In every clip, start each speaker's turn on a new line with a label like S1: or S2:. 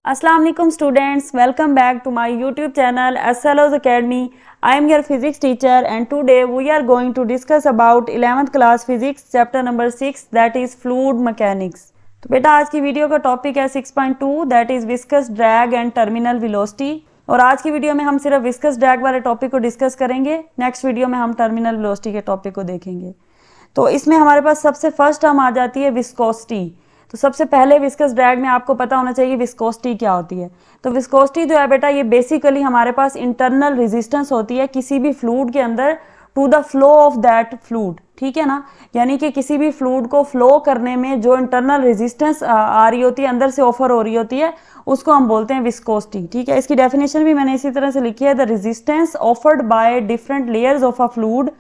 S1: Assalamu alaikum students, welcome back to my YouTube channel SLO's Academy. I am your physics teacher and today we are going to discuss about 11th class physics chapter number 6 that is fluid mechanics. तो बेटा आज की video का topic है 6.2 that is viscous drag and terminal velocity और आज की video में हम सिर्फ विस्कस ड्रैग वाले टॉपिक को डिस्कस करेंगे। नेक्स्ट वीडियो में हम टर्मिनल वेलोसिटी के टॉपिक को देखेंगे। तो इसमें हमारे पास सबसे फर्स्ट टर्म आ जाती है विस्कोसिटी। तो सबसे पहले विस्कस ड्रैग में आपको पता होना चाहिए विस्कोसिटी क्या होती है। तो विस्कोसिटी जो है बेटा ये बेसिकली हमारे पास इंटरनल रेजिस्टेंस होती है किसी भी फ्लूइड के अंदर to the flow of that fluid, ठीक है ना। यानी कि किसी भी फ्लूइड को फ्लो करने में जो इंटरनल रेजिस्टेंस आ रही होती है, अंदर से ऑफर हो रही होती है, उसको हम बोलते हैं विस्कोसिटी, ठीक है। इसकी डेफिनेशन भी मैंने इसी तरह से लिखी है, the resistance offered by different layers of a fluid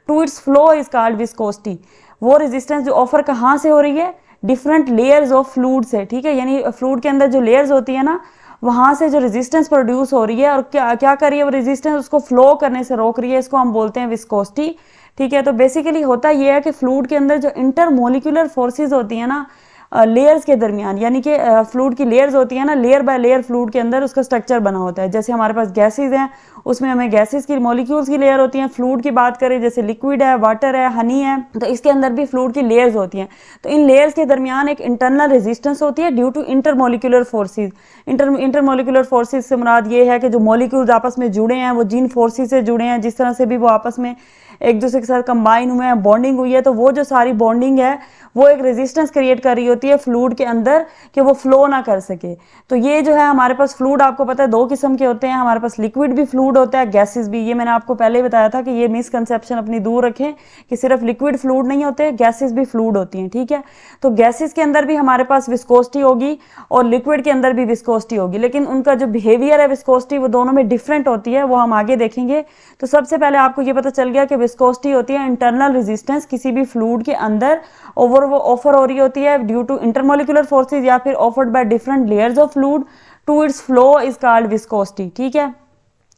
S1: to its flow is called viscosity. वो रेजिस्टेंस जो ऑफर कहाँ से हो रही है, डिफरेंट लेयर्स ऑफ फ्लूइड से, ठीक है। यानी फ्लूइड के अंदर जो लेयर्स होती है ना, वहां से जो रेजिस्टेंस प्रोड्यूस हो रही है और क्या कर रही है वो रेजिस्टेंस उसको फ्लो करने से रोक रही है, इसको हम बोलते हैं विस्कोसिटी, ठीक है। तो बेसिकली होता यह है कि फ्लूइड के अंदर जो इंटरमोलिकुलर फोर्सेस होती है ना लेयर्स के दरमियान, यानी कि फ्लूइड की लेयर्स होती है ना, लेयर बाय लेयर फ्लूइड के अंदर उसका स्ट्रक्चर बना होता है। जैसे हमारे पास गैसेस हैं, उसमें हमें गैसेस की मॉलिक्यूल्स की लेयर होती हैं। फ्लूइड की बात करें जैसे लिक्विड है, वाटर है, हनी है, तो इसके अंदर भी फ्लूइड की लेयर्स होती हैं। तो इन लेयर्स के दरमियान एक इंटरनल रेजिस्टेंस होती है due to intermolecular forces. Intermolecular forces से मुराद ये है कि जो मॉलिक्यूल्स आपस में जुड़े हैं वो जिन फोर्सेज से जुड़े हैं, जिस तरह से भी वो आपस में एक दूसरे के साथ कंबाइन हुए हैं, बॉन्डिंग हुई है, तो वो जो सारी बॉन्डिंग है वो एक रेजिस्टेंस क्रिएट कर रही होती है फ्लूइड के अंदर कि वो फ्लो ना कर सके। तो ये जो है हमारे पास फ्लूइड आपको पता है दो किस्म के होते हैं, हमारे पास लिक्विड भी फ्लूइड होता है, गैसेस भी। ये मैंने आपको पहले ही बताया था कि ये मिसकंसेप्शन अपनी दूर रखें कि सिर्फ लिक्विड फ्लूइड नहीं होते, गैसेस भी फ्लूइड होती हैं, ठीक है। तो गैसेस के अंदर भी हमारे पास विस्कोसिटी होगी और लिक्विड के अंदर भी विस्कोसिटी होगी, लेकिन उनका जो बिहेवियर है विस्कोसिटी वो दोनों में डिफरेंट होती है, वो हम आगे देखेंगे। तो सबसे पहले आपको ये पता चल गया कि विस्कोसिटी होती है इंटरनल रेजिस्टेंस किसी भी फ्लूइड के अंदर ओवर वो ऑफर हो रही होती है ड्यू टू इंटरमोलिकुलर फोर्सेज या फिर offered by different layers of fluid to its flow is called viscosity, ठीक है।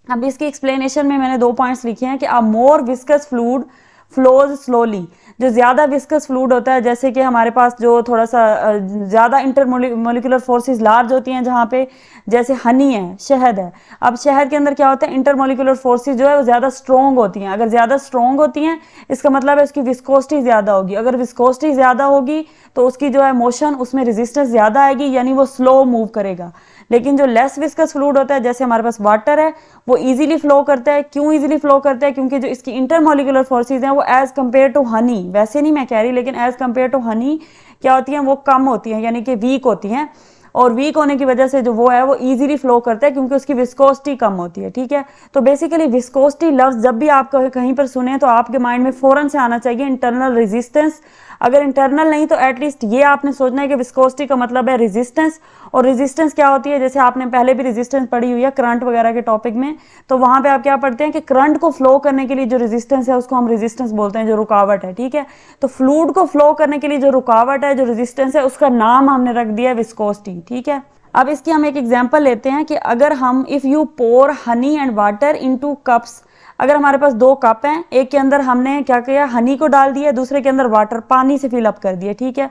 S1: अब इसकी एक्सप्लेनेशन में मैंने दो पॉइंट्स लिखे हैं कि a more viscous fluid flows slowly. जो ज़्यादा विस्कस फ्लूइड होता है, जैसे कि हमारे पास जो थोड़ा सा ज़्यादा इंटरमोलिकुलर फोर्सेस लार्ज होती हैं, जहाँ पे जैसे हनी है, शहद है। अब शहद के अंदर क्या होता है, इंटरमोलिकुलर फोर्सेस जो है वो ज़्यादा स्ट्रॉन्ग होती हैं। अगर ज़्यादा स्ट्रॉन्ग होती हैं इसका मतलब है उसकी विस्कोसिटी ज़्यादा होगी। अगर विस्कोसिटी ज़्यादा होगी तो उसकी जो है मोशन, उसमें रेजिस्टेंस ज़्यादा आएगी, यानी वो स्लो मूव करेगा। लेकिन जो लेस विस्कस फ्लूइड होता है, जैसे हमारे पास वाटर है, वो इजीली फ्लो करता है। क्यों इजीली फ्लो करता है? क्योंकि जो इसकी इंटरमोलिकुलर फोर्सेज हैं वो एज कंपेयर टू हनी, वैसे नहीं मैं कह रही, लेकिन एज कंपेयर टू हनी क्या होती हैं, वो कम होती हैं, यानी कि वीक होती हैं। और वीक होने की वजह से जो वो है वो इजीली फ्लो करता है क्योंकि उसकी विस्कोसिटी कम होती है, ठीक है। तो बेसिकली विस्कोसिटी लफ्ज जब भी आप कहीं पर सुने तो आपके माइंड में फौरन से आना चाहिए इंटरनल रेजिस्टेंस। अगर इंटरनल नहीं तो एटलीस्ट ये आपने सोचना है कि विस्कोसिटी का मतलब है रेजिस्टेंस। और रेजिस्टेंस क्या होती है, जैसे आपने पहले भी रेजिस्टेंस पढ़ी हुई है करंट वगैरह के टॉपिक में, तो वहां पे आप क्या पढ़ते हैं कि करंट को फ्लो करने के लिए जो रेजिस्टेंस है उसको हम रेजिस्टेंस बोलते हैं, जो रुकावट है, ठीक है। तो फ्लूइड को फ्लो करने के लिए जो रुकावट है, जो रेजिस्टेंस है, उसका नाम हमने रख दिया है विस्कोसिटी, ठीक है। अब इसकी हम एक एग्जांपल लेते हैं कि अगर हम if you pour honey and water into cups, अगर हमारे पास दो कप हैं, एक के अंदर हमने क्या किया, हनी को डाल दिया, दूसरे के अंदर वाटर पानी से फिल अप कर दिया, ठीक है,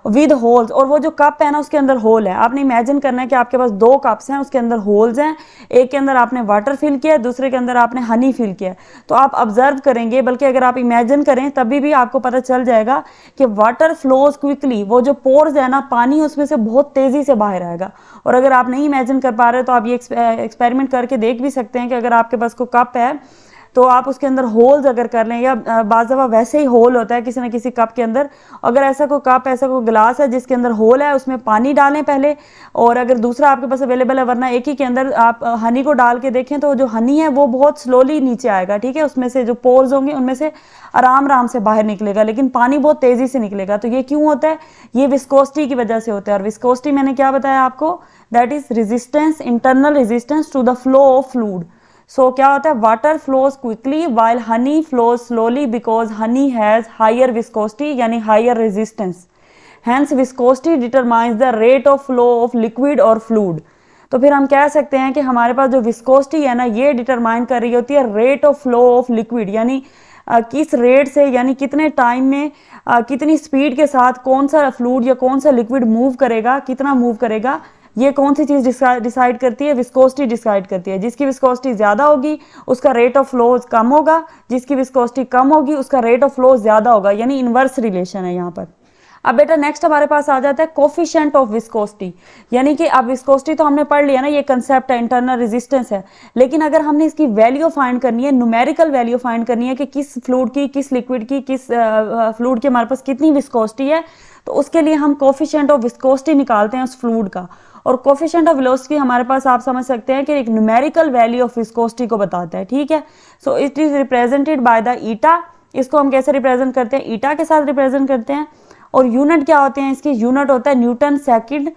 S1: विद होल्स। और वो जो कप है ना उसके अंदर होल है। आपने इमेजिन करना है कि आपके पास दो कप्स हैं, उसके अंदर होल्स हैं, एक के अंदर आपने वाटर फिल किया, दूसरे के अंदर आपने हनी फिल किया। तो आप ऑब्जर्व करेंगे, बल्कि अगर आप इमेजिन करें तभी भी आपको पता चल जाएगा कि वाटर फ्लोज क्विकली, वो जो पोर्स है ना, पानी उसमें से बहुत तेजी से बाहर आएगा। और अगर आप नहीं इमेजिन कर पा रहे तो आप ये एक्सपेरिमेंट करके देख भी सकते हैं कि अगर आपके पास कोई कप है तो आप उसके अंदर होल्स अगर कर लें, या बाज़ दफ़ा वैसे ही होल होता है किसी न किसी कप के अंदर, अगर ऐसा कोई कप, ऐसा कोई गिलास है जिसके अंदर होल है, उसमें पानी डालें पहले, और अगर दूसरा आपके पास अवेलेबल है, वरना एक ही के अंदर आप हनी को डाल के देखें तो जो हनी है वो बहुत स्लोली नीचे आएगा, ठीक है। उसमें से जो पोर्स होंगे उनमें से आराम आराम से बाहर निकलेगा, लेकिन पानी बहुत तेज़ी से निकलेगा। तो ये क्यों होता है? ये विस्कोसिटी की वजह से होता है। और विस्कोसिटी मैंने क्या बताया आपको, that is resistance, internal resistance to the flow of fluid. So क्या होता है, water flows quickly while honey flows slowly because honey has higher viscosity, यानी higher resistance. Hence viscosity determines the rate of flow of liquid और fluid. तो फिर हम कह सकते हैं कि हमारे पास जो विस्कोसिटी है ना, ये डिटरमाइन कर रही होती है rate of flow of liquid, यानी किस रेट से, यानी कितने टाइम में कितनी स्पीड के साथ कौन सा फ्लूइड या कौन सा लिक्विड मूव करेगा, कितना मूव करेगा ये कौन सी चीज़ डिसाइड करती है? विस्कोसिटी डिसाइड करती है। जिसकी विस्कोसिटी ज़्यादा होगी उसका रेट ऑफ फ्लो कम होगा, जिसकी विस्कोसिटी कम होगी उसका रेट ऑफ फ्लो ज़्यादा होगा, यानी इन्वर्स रिलेशन है यहाँ पर। अब बेटा नेक्स्ट हमारे पास आ जाता है कोफिशिएंट ऑफ विस्कोसिटी, यानी कि अब विस्कोसिटी तो हमने पढ़ लिया ना, ये कंसेप्ट है, इंटरनल रेजिस्टेंस है, लेकिन अगर हमने इसकी वैल्यू फाइंड करनी है, न्यूमेरिकल वैल्यू फाइंड करनी है कि किस फ्लूइड की, किस लिक्विड की, किस फ्लूइड की हमारे पास कितनी विस्कोसिटी है, तो उसके लिए हम कोफिशिएंट ऑफ विस्कोसिटी निकालते हैं उस फ्लूइड का। और कोफिशिएंट ऑफ वेलोसिटी हमारे पास आप समझ सकते हैं कि एक न्यूमेरिकल वैल्यू ऑफ विस्कोसिटी को बताता है, ठीक है। So it is represented by the eta. इसको हम कैसे रिप्रेजेंट करते हैं? ईटा के साथ रिप्रेजेंट करते हैं। और यूनिट क्या होते हैं इसके? यूनिट होता है न्यूटन सेकंड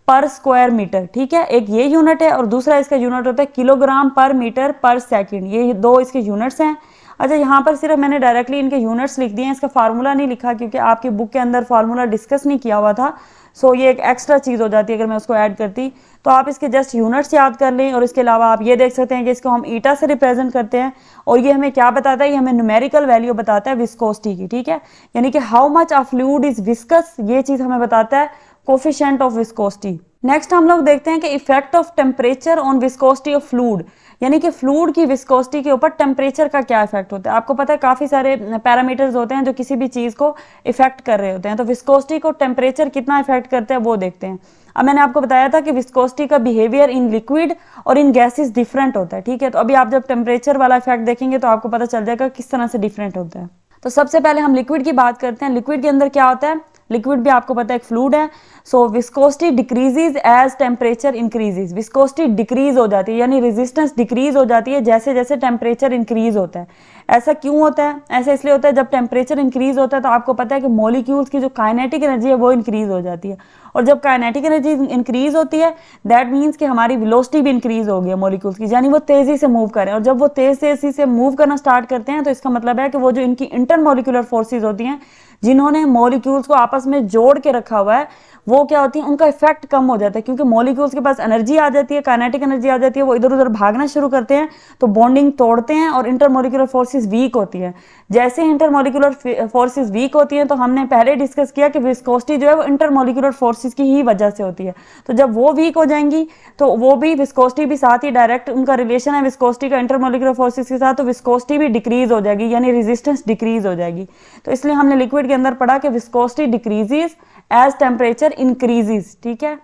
S1: पर स्क्वायर मीटर, ठीक है। एक ये यूनिट है और दूसरा इसका यूनिट होता है किलोग्राम पर मीटर पर सेकंड, ये दो इसके यूनिट्स हैं। अच्छा, यहाँ पर सिर्फ मैंने डायरेक्टली इनके यूनिट्स लिख दिए हैं, इसका फार्मूला नहीं लिखा क्योंकि आपकी बुक के अंदर फार्मूला डिस्कस नहीं किया हुआ था। सो ये एक एक्स्ट्रा चीज़ हो जाती है अगर मैं उसको ऐड करती, तो आप इसके जस्ट यूनिट्स याद कर लें। और इसके अलावा आप ये देख सकते हैं कि इसको हम ईटा से रिप्रेजेंट करते हैं और ये हमें क्या बताता है? ये हमें न्यूमेरिकल वैल्यू बताता है विस्कोसिटी की, ठीक है, यानी कि how much a fluid is viscous, ये चीज़ हमें बताता है कोफिशिएंट ऑफ विस्कोसिटी। नेक्स्ट हम लोग देखते हैं कि effect of temperature on viscosity of fluid, यानी कि फ्लूइड की विस्कोसिटी के ऊपर टेम्परेचर का क्या इफेक्ट होता है। आपको पता है काफ़ी सारे पैरामीटर्स होते हैं जो किसी भी चीज़ को इफेक्ट कर रहे होते हैं, तो विस्कोसिटी को टेम्परेचर कितना इफेक्ट करते हैं वो देखते हैं। अब मैंने आपको बताया था कि विस्कोसिटी का बिहेवियर इन लिक्विड और इन गैसेस डिफरेंट होता है, ठीक है। तो अभी आप जब टेम्परेचर वाला इफेक्ट देखेंगे तो आपको पता चल जाएगा किस तरह से डिफरेंट होता है। तो सबसे पहले हम लिक्विड की बात करते हैं। लिक्विड के अंदर क्या होता है? लिक्विड भी आपको पता है एक फ्लूइड है। So viscosity decreases as temperature increases, viscosity decrease हो जाती है, यानी रेजिस्टेंस डिक्रीज हो जाती है जैसे जैसे टेम्परेचर इंक्रीज होता है। ऐसा क्यों होता है? ऐसा इसलिए होता है जब टेम्परेचर इंक्रीज होता है तो आपको पता है कि मॉलिक्यूल्स की जो काइनेटिक एनर्जी है वो इंक्रीज हो जाती है, और जब काइनेटिक एनर्जी इंक्रीज होती है दैट मीन्स कि हमारी वेलोसिटी भी इंक्रीज हो गई है मॉलिक्यूल्स की, यानी वो तेजी से मूव करें। और जब वो तेजी से मूव करना स्टार्ट करते हैं तो इसका मतलब है कि वो जो इनकी इंटरमॉलिक्यूलर फोर्सेज होती हैं जिन्होंने मॉलिक्यूल्स को आपस में जोड़ के रखा हुआ है, वो क्या होती है? उनका इफेक्ट कम हो जाता है, क्योंकि मॉलिक्यूल्स के पास एनर्जी आ जाती है, काइनेटिक एनर्जी आ जाती है, वो इधर उधर भागना शुरू करते हैं तो बॉन्डिंग तोड़ते हैं और इंटरमॉलिक्यूलर फोर्सेस वीक होती है। जैसे इंटरमॉलिक्यूलर फोर्सेस वीक होती हैं तो हमने पहले डिस्कस किया कि विस्कोसिटी जो है वो इंटरमॉलिक्यूलर फोर्सेस की ही वजह से होती है। तो जब वो वीक हो जाएंगी तो वो भी विस्कोसिटी भी साथ ही डायरेक्ट उनका रिलेशन है विस्कोसिटी का इंटरमॉलिक्यूलर फोर्सेस के साथ, तो विस्कोसिटी भी डिक्रीज हो जाएगी, यानी रेजिस्टेंस डिक्रीज हो जाएगी। तो इसलिए हमने लिक्विड के अंदर पढ़ा कि viscosity decreases as temperature increases, ठीक है।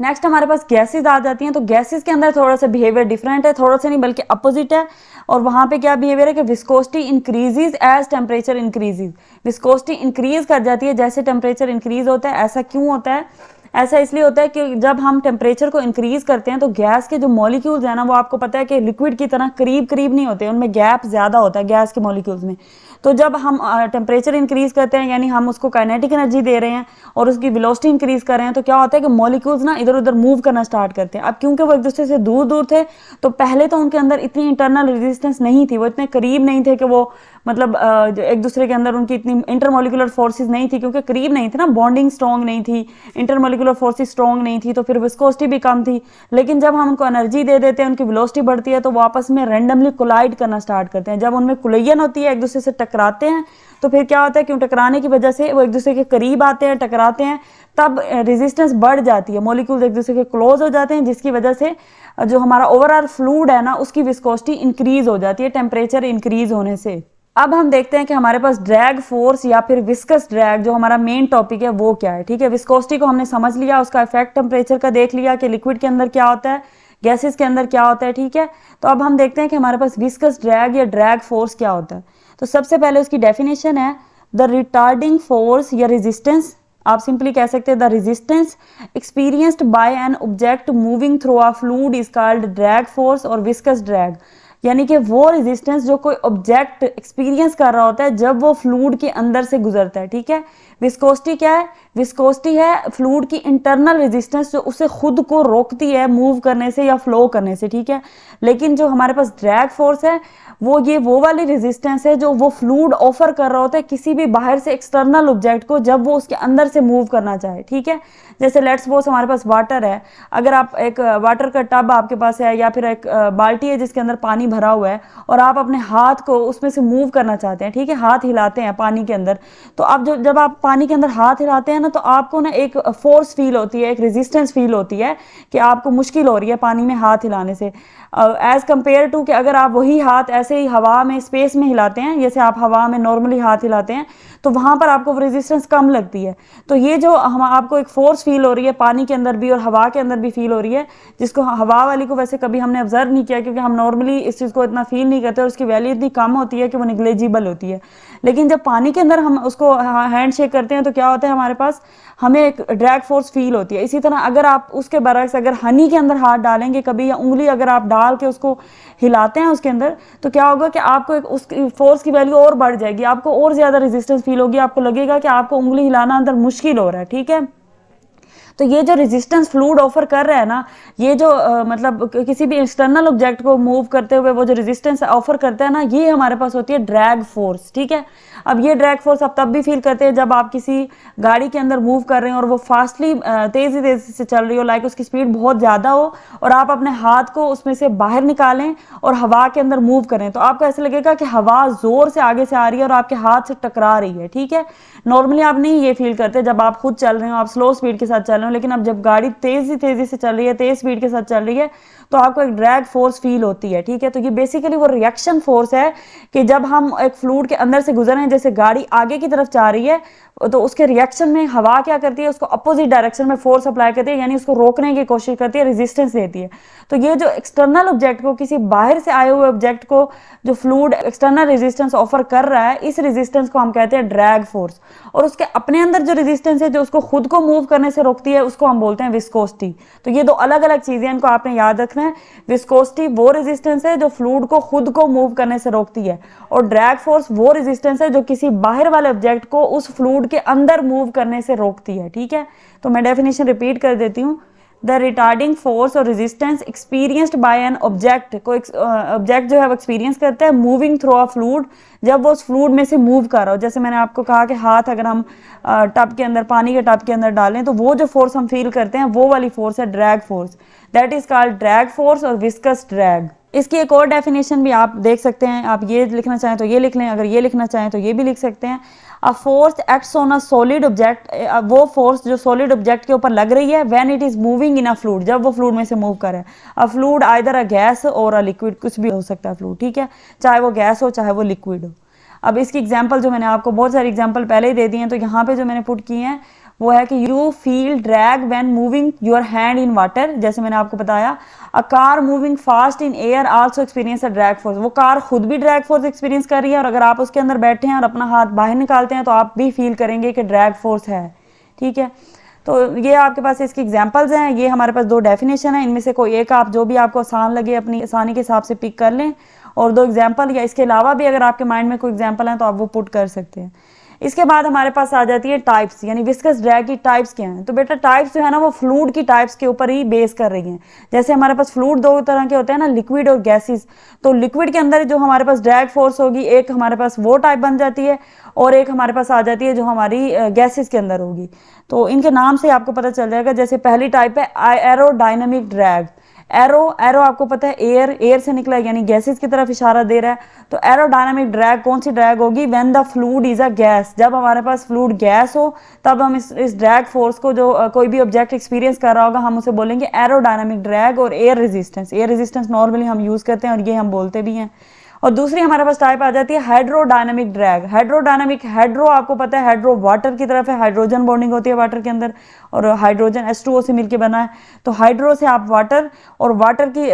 S1: नेक्स्ट हमारे पास गैसेस आ जाती हैं। तो गैसेस के अंदर थोड़ा सा बिहेवियर डिफरेंट है, थोड़ा सा नहीं बल्कि अपोजिट है। और वहां पे क्या बिहेवियर है कि viscosity increases as temperature increases, viscosity increase कर जाती है जैसे टेम्परेचर इंक्रीज होता है। ऐसा क्यों होता है? ऐसा इसलिए होता है कि जब हम टेम्परेचर को इंक्रीज करते हैं तो गैस के जो मॉलिक्यूल्स हैं ना, वो आपको पता है कि लिक्विड की तरह करीब करीब नहीं होते, उनमें गैप ज्यादा होता है गैस के मॉलिक्यूल्स में। तो जब हम टेम्परेचर इंक्रीज करते हैं, यानी हम उसको काइनेटिक एनर्जी दे रहे हैं और उसकी वेलोसिटी इंक्रीज कर रहे हैं, तो क्या होता है कि मॉलिक्यूल्स ना इधर उधर मूव करना स्टार्ट करते हैं। अब क्योंकि वो एक दूसरे से दूर दूर थे तो पहले तो उनके अंदर इतनी इंटरनल रेजिस्टेंस नहीं थी, वो इतने करीब नहीं थे कि वो मतलब एक दूसरे के अंदर उनकी इतनी इंटरमॉलिक्यूलर फोर्सेस नहीं थी, क्योंकि करीब नहीं थे ना, बॉन्डिंग स्ट्रॉन्ग नहीं थी, इंटरमॉलिक्यूलर फोर्सेस स्ट्रॉन्ग नहीं थी, तो फिर विस्कोसिटी भी कम थी। लेकिन जब हम उनको एनर्जी दे देते हैं, उनकी वेलोसिटी बढ़ती है, तो वो आपस में रैंडमली कोलाइड करना स्टार्ट करते हैं। जब उनमें कोलिजन होती है, एक दूसरे से टकराते हैं, तो फिर क्या होता है कि टकराने की वजह से वो एक दूसरे के करीब आते हैं, टकराते हैं, तब रेजिस्टेंस बढ़ जाती है, मॉलिक्यूल्स एक दूसरे के क्लोज हो जाते हैं, जिसकी वजह से जो हमारा ओवरऑल फ्लूइड है ना, उसकी विस्कोसिटी इंक्रीज हो जाती है टेम्परेचर इंक्रीज होने से। अब हम देखते हैं कि हमारे पास ड्रैग फोर्स या फिर विस्कस ड्रैग, जो हमारा मेन टॉपिक है, वो क्या है, ठीक है। विस्कोसिटी को हमने समझ लिया, उसका इफेक्ट टेम्परेचर का देख लिया कि लिक्विड के अंदर क्या होता है, गैसेस के अंदर क्या होता है, ठीक है। तो अब हम देखते हैं कि हमारे पास विस्कस ड्रैग या ड्रैग फोर्स क्या होता है। तो सबसे पहले उसकी डेफिनेशन है द रिटार्डिंग फोर्स या रेजिस्टेंस, आप सिंपली कह सकते हैं the resistance experienced bye an object moving through a fluid is called drag force और विस्कस ड्रैग, यानी कि वो रेजिस्टेंस जो कोई ऑब्जेक्ट एक्सपीरियंस कर रहा होता है जब वो फ्लूइड के अंदर से गुजरता है, ठीक है। विस्कोसिटी क्या है? विस्कोसिटी है फ्लूइड की इंटरनल रेजिस्टेंस जो उसे खुद को रोकती है मूव करने से या फ्लो करने से, ठीक है। लेकिन जो हमारे पास ड्रैग फोर्स है वो वाली रेजिस्टेंस है जो वो फ्लूइड ऑफर कर रहा होता है किसी भी बाहर से एक्सटर्नल ऑब्जेक्ट को जब वो उसके अंदर से मूव करना चाहे, ठीक है। जैसे लेट्स सपोज हमारे पास वाटर है, अगर आप एक वाटर का टब आपके पास है या फिर एक बाल्टी है जिसके अंदर पानी भरा हुआ है और आप अपने हाथ को उसमें से मूव करना चाहते हैं, ठीक है, हाथ हिलाते हैं पानी के अंदर, तो आप जब आप पानी के अंदर हाथ हिलाते हैं ना, तो आपको ना एक फोर्स फील होती है, एक रेजिस्टेंस फील होती है कि आपको मुश्किल हो रही है पानी में हाथ हिलाने से, एज कम्पेयर टू कि अगर आप वही हाथ ऐसे ही हवा में स्पेस में हिलाते हैं, जैसे आप हवा में नॉर्मली हाथ हिलाते हैं, तो वहाँ पर आपको रेजिस्टेंस कम लगती है। तो ये जो हम आपको एक फोर्स फील हो रही है पानी के अंदर भी और हवा के अंदर भी फील हो रही है, जिसको हवा वाली को वैसे कभी हमने ऑब्जर्व नहीं किया, क्योंकि हम नॉर्मली इस चीज़ को इतना फील नहीं करते और उसकी वैल्यू इतनी कम होती है कि वो निग्लेजिबल होती है। लेकिन जब पानी के अंदर हम उसको हैंड शेक करते हैं तो क्या होता है, हमारे पास हमें एक ड्रैग फोर्स फील होती है। इसी तरह अगर आप उसके बरक्स अगर हनी के अंदर हाथ डालेंगे कभी, या उंगली अगर आप डाल के उसको हिलाते हैं उसके अंदर, तो क्या होगा कि आपको एक उस फोर्स की वैल्यू और बढ़ जाएगी, आपको और ज़्यादा रेजिस्टेंस फील होगी, आपको लगेगा कि आपको उंगली हिलाना अंदर मुश्किल हो रहा है। ठीक है, तो ये जो रेजिस्टेंस फ्लूइड ऑफर कर रहा है ना, ये जो मतलब किसी भी एक्सटर्नल ऑब्जेक्ट को मूव करते हुए वो जो रेजिस्टेंस ऑफर करता है ना, ये हमारे पास होती है ड्रैग फोर्स। ठीक है, अब ये ड्रैग फोर्स आप तब भी फील करते हैं जब आप किसी गाड़ी के अंदर मूव कर रहे हैं और वो फास्टली तेजी से चल रही हो, लाइक उसकी स्पीड बहुत ज़्यादा हो, और आप अपने हाथ को उसमें से बाहर निकालें और हवा के अंदर मूव करें, तो आपको ऐसा लगेगा कि हवा जोर से आगे से आ रही है और आपके हाथ से टकरा रही है। ठीक है, नॉर्मली आप नहीं ये फील करते जब आप खुद चल रहे हो, आप स्लो स्पीड के साथ चल रहे हो, लेकिन अब जब गाड़ी तेजी से चल रही है, तेज स्पीड के साथ चल रही है, तो आपको एक ड्रैग फोर्स फील होती है। ठीक है, तो ये बेसिकली वो रिएक्शन फोर्स है कि जब हम एक फ्लूइड के अंदर से गुजर रहे हैं, जैसे गाड़ी आगे की तरफ जा रही है, तो उसके रिएक्शन में हवा क्या करती है, उसको अपोजिट डायरेक्शन में फोर्स अप्लाई करती है, यानी उसको रोकने की कोशिश करती है, रेजिस्टेंस देती है। तो ये जो एक्सटर्नल ऑब्जेक्ट को, किसी बाहर से आए हुए ऑब्जेक्ट को जो फ्लूइड एक्सटर्नल रेजिस्टेंस ऑफर कर रहा है, इस रेजिस्टेंस को हम कहते हैं ड्रैग फोर्स। और उसके अपने अंदर जो रेजिस्टेंस है जो उसको खुद को मूव करने से रोकती है, उसको हम बोलते हैं विस्कोसिटी। तो ये दो अलग अलग चीजें, इनको आपने याद रखना है। विस्कोसिटी वो रेजिस्टेंस है जो फ्लूइड को खुद को मूव करने से रोकती है, और ड्रैग फोर्स वो रेजिस्टेंस है जो किसी बाहर वाले ऑब्जेक्ट को उस फ्लूइड के अंदर मूव करने से रोकती है। ठीक है, तो मैं डेफिनेशन रिपीट कर देती हूँ। द रिटार्डिंग फोर्स और resistance experienced bye an object, कोई ऑब्जेक्ट जो है वो एक्सपीरियंस करता है मूविंग थ्रू अ फ्लूइड, जब वो उस फ्लूइड में से मूव कर रहा हो। जैसे मैंने आपको कहा कि हाथ अगर हम टब के अंदर, पानी के टब के अंदर डालें, तो वो जो फोर्स हम फील करते हैं वो वाली फोर्स है drag force. That is called drag force और विस्कस ड्रैग। इसकी एक और डेफिनेशन भी आप देख सकते हैं, आप ये लिखना चाहें तो ये लिख लें, अगर ये लिखना चाहें तो ये भी लिख सकते हैं। A force acts on a solid object, वो फोर्स जो सॉलिड ऑब्जेक्ट के ऊपर लग रही है when it is moving in a fluid, जब वो फ्लूइड में से मूव कर रहा है। अ फ्लूइड आइदर अ गैस और अ लिक्विड, कुछ भी हो सकता है फ्लूइड। ठीक है, चाहे वो गैस हो चाहे वो लिक्विड हो। अब इसकी एग्जांपल जो मैंने आपको बहुत सारी एग्जांपल पहले ही दे दी हैं, तो यहाँ पे जो मैंने पुट की हैं वो है कि you feel drag when moving your hand in water. जैसे मैंने आपको बताया, a car moving fast in air also experience a drag force, वो कार खुद भी ड्रैग फोर्स एक्सपीरियंस कर रही है, और अगर आप उसके अंदर बैठे हैं और अपना हाथ बाहर निकालते हैं तो आप भी फील करेंगे कि ड्रैग फोर्स है। ठीक है, तो ये आपके पास इसकी एग्जांपल्स हैं। ये हमारे पास दो डेफिनेशन है, इनमें से कोई एक आप जो भी आपको आसान लगे अपनी आसानी के हिसाब से पिक कर लें, और दो एग्जाम्पल या इसके अलावा भी अगर आपके माइंड में कोई एग्जाम्पल है तो आप वो पुट कर सकते हैं। इसके बाद हमारे पास आ जाती है टाइप्स, यानी विस्कस ड्रैग की टाइप्स क्या हैं। तो बेटा टाइप्स जो है ना वो फ्लूइड की टाइप्स के ऊपर ही बेस कर रही हैं। जैसे हमारे पास फ्लूइड दो तरह के होते हैं ना, लिक्विड और गैसेस। तो लिक्विड के अंदर जो हमारे पास ड्रैग फोर्स होगी, एक हमारे पास वो टाइप बन जाती है, और एक हमारे पास आ जाती है जो हमारी गैसेस के अंदर होगी। तो इनके नाम से आपको पता चल जाएगा। जैसे पहली टाइप है एरोडायनामिक ड्रैग। एरो आपको पता है एयर से निकला है, यानी गैसेस की तरफ इशारा दे रहा है। तो एरोडायनामिक ड्रैग कौन सी ड्रैग होगी, when the fluid is a gas, जब हमारे पास फ्लूइड गैस हो तब हम इस ड्रैग फोर्स को, जो कोई भी ऑब्जेक्ट एक्सपीरियंस कर रहा होगा, हम उसे बोलेंगे एरोडायनामिक ड्रैग। और एयर रेजिस्टेंस नॉर्मली हम यूज करते हैं और ये हम बोलते भी हैं। और दूसरी हमारे पास टाइप आ जाती है हाइड्रोडायनामिक ड्रैग। हाइड्रो आपको पता है, हाइड्रो वाटर की तरफ है, हाइड्रोजन बॉन्डिंग होती है वाटर के अंदर, और हाइड्रोजन H2O से मिलकर बना है। तो हाइड्रो से आप वाटर, और वाटर की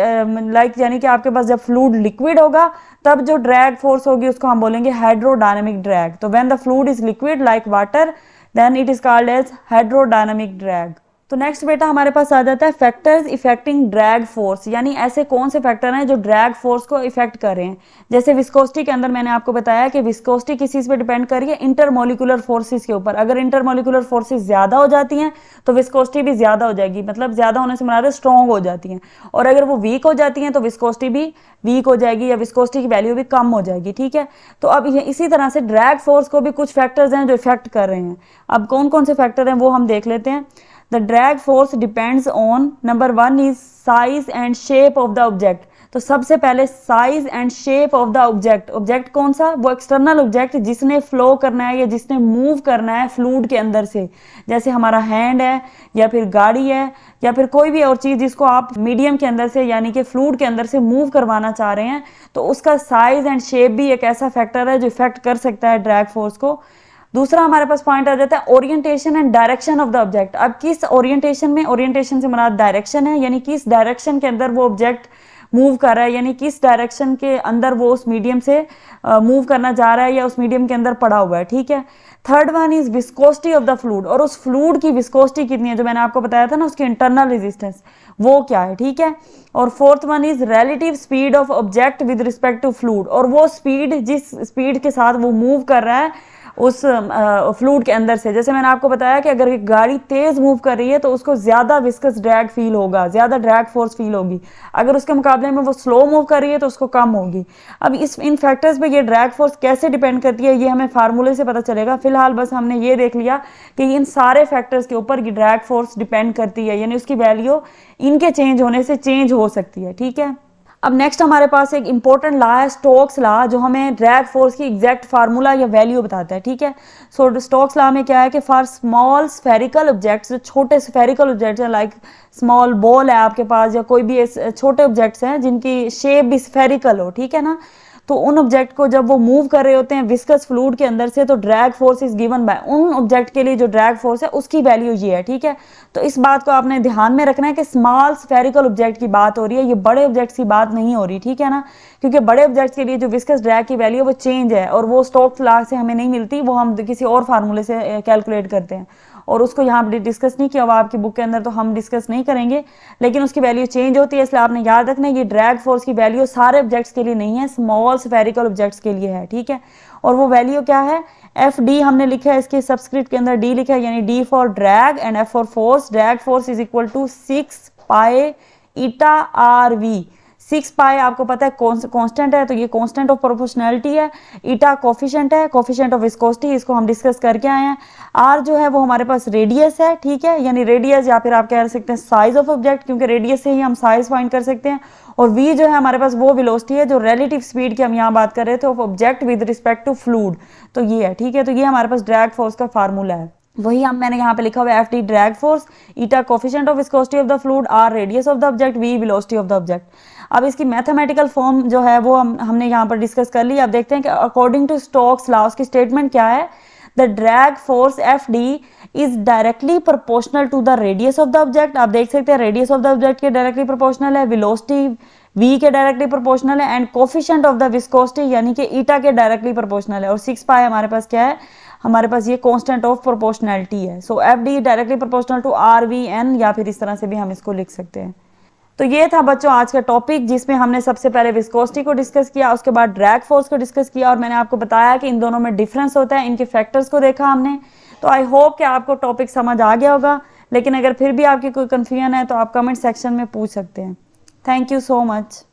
S1: यानी कि आपके पास जब फ्लूइड लिक्विड होगा तब जो ड्रैग फोर्स होगी उसको हम बोलेंगे हाइड्रोडायनामिक ड्रैग। तो when the fluid is liquid like water, then it is called as hydrodynamic drag. तो नेक्स्ट बेटा हमारे पास आ जाता है फैक्टर्स इफेक्टिंग ड्रैग फोर्स, यानी ऐसे कौन से फैक्टर हैं जो ड्रैग फोर्स को इफेक्ट कर रहे हैं। जैसे विस्कोसिटी के अंदर मैंने आपको बताया कि विस्कोसिटी किस चीज़ पे डिपेंड कर रही है, इंटरमोलिकुलर फोर्सेस के ऊपर। अगर इंटरमोलिकुलर फोर्सेस ज़्यादा हो जाती हैं तो विस्कोसिटी भी ज़्यादा हो जाएगी, मतलब ज़्यादा होने से मुराद है स्ट्रॉन्ग हो जाती हैं। और अगर वो वीक हो जाती हैं तो विस्कोसिटी भी वीक हो जाएगी, या विस्कोसिटी की वैल्यू भी कम हो जाएगी। ठीक है, तो अब ये इसी तरह से ड्रैग फोर्स को भी कुछ फैक्टर्स हैं जो इफेक्ट कर रहे हैं। अब कौन कौन से फैक्टर हैं वो हम देख लेते हैं। The drag force depends on, number one is size and shape of the object। तो सबसे पहले size and shape of the object, object कौन सा, वो एक्सटर्नल ऑब्जेक्ट जिसने फ्लो करना है या जिसने मूव करना है फ्लूइड के अंदर से, जैसे हमारा हैंड है या फिर गाड़ी है या फिर कोई भी और चीज जिसको आप मीडियम के अंदर से यानी कि फ्लूइड के अंदर से मूव करवाना चाह रहे हैं, तो उसका साइज एंड शेप भी एक ऐसा फैक्टर है जो इफेक्ट कर सकता है ड्रैग फोर्स को। दूसरा हमारे पास पॉइंट आ जाता है orientation and direction of the object. अब किस ओरिएंटेशन में, ओरिएंटेशन से मुराद डायरेक्शन है, यानी किस डायरेक्शन के अंदर वो ऑब्जेक्ट मूव कर रहा है, यानी किस डायरेक्शन के अंदर वो उस मीडियम से मूव करना जा रहा है या उस मीडियम के अंदर पड़ा हुआ है, ठीक है। Third one is viscosity of the fluid, और उस फ्लूइड की विस्कोसिटी कितनी है, जो मैंने आपको बताया था ना उसकी इंटरनल रेजिस्टेंस, वो क्या है, ठीक है। और fourth one is relative speed of object with respect to fluid, और वो स्पीड जिस स्पीड के साथ वो मूव कर रहा है उस फ्लूइड के अंदर से। जैसे मैंने आपको बताया कि अगर एक गाड़ी तेज मूव कर रही है तो उसको ज्यादा विस्कस ड्रैग फील होगा, ज्यादा ड्रैग फोर्स फील होगी, अगर उसके मुकाबले में वो स्लो मूव कर रही है तो उसको कम होगी। अब इन फैक्टर्स पे ये ड्रैग फोर्स कैसे डिपेंड करती है ये हमें फार्मूले से पता चलेगा। फिलहाल बस हमने ये देख लिया कि इन सारे फैक्टर्स के ऊपर ये ड्रैग फोर्स डिपेंड करती है, यानी उसकी वैल्यू इनके चेंज होने से चेंज हो सकती है, ठीक है। अब नेक्स्ट हमारे पास एक इंपॉर्टेंट लॉ है स्टोक्स लॉ, जो हमें ड्रैग फोर्स की एग्जैक्ट फार्मूला या वैल्यू बताता है, ठीक है। सो स्टोक्स लॉ में क्या है कि फॉर स्मॉल स्फेरिकल ऑब्जेक्ट्स, जो छोटे स्फेरिकल ऑब्जेक्ट्स हैं लाइक स्मॉल बॉल है आपके पास या कोई भी छोटे ऑब्जेक्ट्स हैं जिनकी शेप भी स्फेरिकल हो, ठीक है ना, तो उन ऑब्जेक्ट को जब वो मूव कर रहे होते हैं विस्कस फ्लूइड के अंदर से, तो drag force is given by, उन ऑब्जेक्ट के लिए जो ड्रैग फोर्स है उसकी वैल्यू ये है, ठीक है। तो इस बात को आपने ध्यान में रखना है कि स्मॉल स्फेरिकल ऑब्जेक्ट की बात हो रही है, ये बड़े ऑब्जेक्ट्स की बात नहीं हो रही, ठीक है ना, क्योंकि बड़े ऑब्जेक्ट्स के लिए जो विस्कस ड्रैग की वैल्यू वो चेंज है और वो स्टोक्स लॉ से हमें नहीं मिलती, वो हम किसी और फार्मूले से कैलकुलेट करते हैं और उसको यहाँ पर डिस्कस नहीं किया हुआ आपकी बुक के अंदर, तो हम डिस्कस नहीं करेंगे, लेकिन उसकी वैल्यू चेंज होती है। इसलिए आपने याद रखना है ये ड्रैग फोर्स की वैल्यू सारे ऑब्जेक्ट्स के लिए नहीं है, स्मॉल स्फेरिकल ऑब्जेक्ट्स के लिए है, ठीक है। और वो वैल्यू क्या है, एफ डी हमने लिखा है, इसके सबस्क्रिप्ट के अंदर डी लिखा है, यानी D for drag and F for force. Drag force is equal to 6 pi eta R V. 6 pi आपको पता है कांस्टेंट है, तो ये कांस्टेंट ऑफ प्रोपोर्शनैलिटी है, ईटा कोफिशिएंट है, कोफिशिएंट ऑफ विस्कोसिटी, इसको हम डिस्कस करके आए हैं। आर जो है वो हमारे पास रेडियस है, ठीक है, यानी रेडियस या फिर आप कह सकते हैं साइज ऑफ ऑब्जेक्ट, क्योंकि रेडियस से ही हम साइज फाइंड कर सकते हैं। और वी जो है हमारे पास वो वेलोसिटी है जो रिलेटिव स्पीड की हम यहाँ बात कर रहे थे of object with respect to fluid, तो ये है, ठीक है। तो ये हमारे पास ड्रैग फोर्स का फार्मूला है, वही मैंने यहाँ पे लिखा हुआ है, F D drag force, eta coefficient of viscosity of the fluid, R radius of the object, V velocity of the object. अब इसकी मैथमेटिकल फॉर्म जो है वो हमने यहाँ पर डिस्कस कर ली। अब देखते हैं कि अकॉर्डिंग टू स्टोक्स लॉ उसकी स्टेटमेंट क्या है। The drag force F D is directly proportional to the radius of the object. आप देख सकते हैं रेडियस ऑफ द ऑब्जेक्ट के डायरेक्टली प्रोपोर्शनल है, वेलोसिटी v के डायरेक्टली प्रोपोर्शनल है, and coefficient of the viscosity यानी कि ईटा के डायरेक्टली प्रोपोर्शनल है। और 6 पाई हमारे पास क्या है, हमारे पास ये कांस्टेंट ऑफ प्रोपोर्शनैलिटी है। So F D directly proportional to R V N, या फिर इस तरह से भी हम इसको लिख सकते हैं। तो ये था बच्चों आज का टॉपिक, जिसमें हमने सबसे पहले विस्कोसिटी को डिस्कस किया, उसके बाद ड्रैग फोर्स को डिस्कस किया, और मैंने आपको बताया कि इन दोनों में डिफरेंस होता है, इनके फैक्टर्स को देखा हमने। तो आई होप कि आपको टॉपिक समझ आ गया होगा, लेकिन अगर फिर भी आपकी कोई कन्फ्यूजन है तो आप कमेंट सेक्शन में पूछ सकते हैं। Thank you so much.